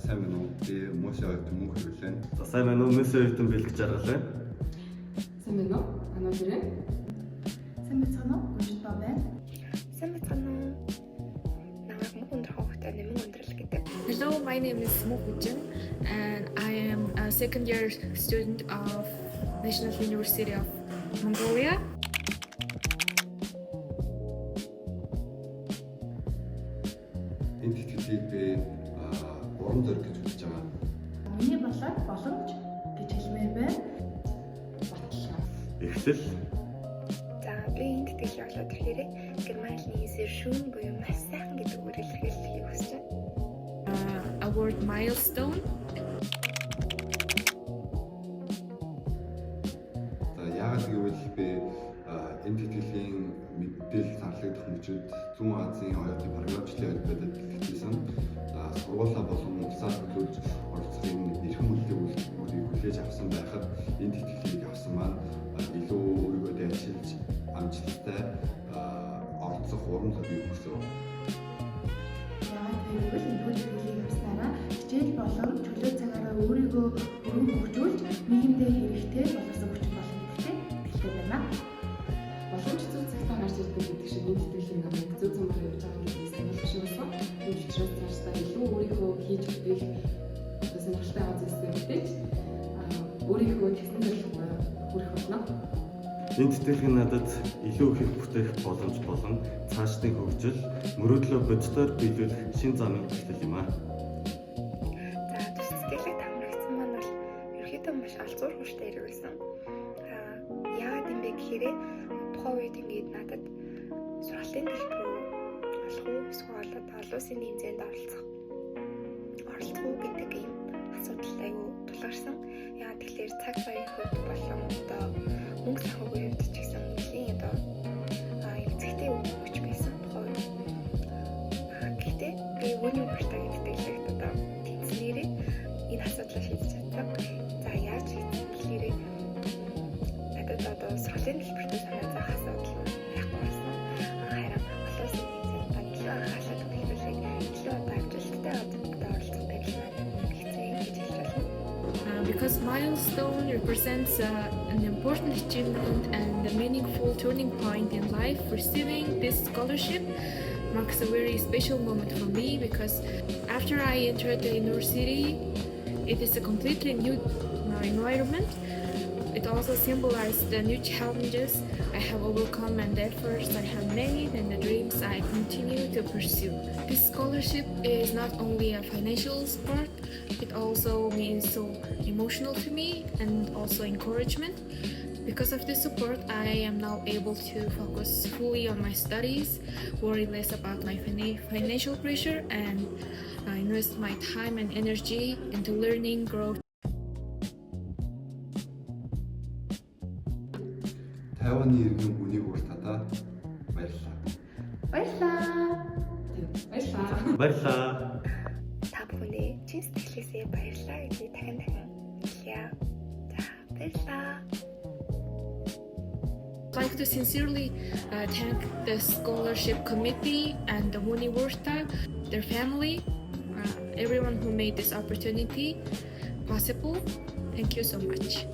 сайн байна уу? Би Мөсө оюутан мөн хөрвүүлэн. За сайн байна уу? Мөсө оюутан бэлгэж жаргалаа. Сайн байна уу? Анаа дэрэн. Сайн байна уу? Гүнжтаа байна. Сайн байна уу? Намайг мөн хавхтай нэмэн өндөрлөг гэдэг. Hello, my name is Mo Hujin and I am a second year student of National University of Mongolia. Энэ тэтгэлгийг би уран зориг гэж үзэж байгаа. Миний болоод боломж гэж хэлмээр байна. Эхлэл. За би энэ тэтгэл болоод ирэхээр Германы Сэршүүн буюу маш сайхан гэдэг үгээр илэрхийлэхийг хүсэж байна. Award milestone. За яагаад гэвэл би энэ тэтгэлийн мэдээлэл зарлагдах мөчид Зүүн Азийн оюутны програмчлалын холбоотой тэтгэлсэн. Сургуулаа болон улсаар төлөвлөж оролцохын эрхэм үйлдвэрийг хүлээж авсан байхад энэ тэтгэлийг авсан маань илүү өөрийгөө дэвшилж амжилттай оролцох урам зориг өгсөн. Яагаад гэвэл энэ тэтгэлийг авснараа хичээл болон чөлөө цагаараа өөрийгөө өргөн хөгжүүлж нийгэмдээ хэрэгтэй боловсон хүчин болно гэдэгт итгэлтэй байна. Боломж зөв цагтаа гарч ирдэг гэдэг шиг энэ тэтгэлийн намайг зөв замаар явж байгаа гэдгийг сануулж шивсэн. Энэ учраас цаашдаа илүү өөрийнхөө хийж бүтээх сонирхолтой аваад зүйлсээ мэдээж өөрийнхөө тэгсэн зорилгоо хүрэх болно. Энэ тэтгэл надад илүү их бүтээх боломж болон цаашдын хөгжил, мөрөөдлөө боддоор биелүүлэх шин замын эхлэл юм аа. За сэтгэлээ таамагцсан маань бол ерөөхдөө маш алзуур хүчтэй хэрэг байсан. Яагаад юм бэ гэхээр тухайн үед ингээд надад сургалтын төлбөр олох уу эсвэл олон улсын нэмзэнд оролцох уу гэдэг ийм асуудал аягүй тулгарсан. Яагаад тэгэхээр цаг баян хувьд болон одоо мөнгө санхүүгийн хувьд ч гэсэн нэлийн одоо эцэгтэй өгч байсан тухайн үед. Гэхдээ би үүний бүртээ тэтгэлэгт одоо тэнцнээрээ энэ асуудлаа шийдэж чадсан. За яаж шийдсэн гэхээр надад одоо сургалтын төлбөртэй санаа зовх асуудал байхгүй болсон. Харин олон улсын нэмзэнд илүү анхаарлаа төвлөрүүлээд илүү одоо амжилттай одоо оролцох байдлаа хэрэгцээ гэж хэлж байна. Because milestone represents an important achievement and a meaningful turning point in life, receiving this scholarship marks a very special moment for me because after I entered the university, it is a completely new environment. It also symbolizes the new challenges I have overcome and the efforts I have made and the dreams I continue to pursue. This scholarship is not only a financial support, it also means so emotional to me and also encouragement. Because of this support, I am now able to focus fully on my studies, worry less about my financial pressure, and invest my time and energy into learning, growth. Тайваны иргэн үнийг уртадаа баярлалаа. Баярлалаа. Баярлалаа. Баярлалаа. Та бүхэндээ чин сэтгэлээсээ баярлалаа гэдгийг дахин хэлье. За баярлалаа. I'd like to sincerely thank the scholarship committee and the Universta, their family, everyone who made this opportunity possible. Thank you so much.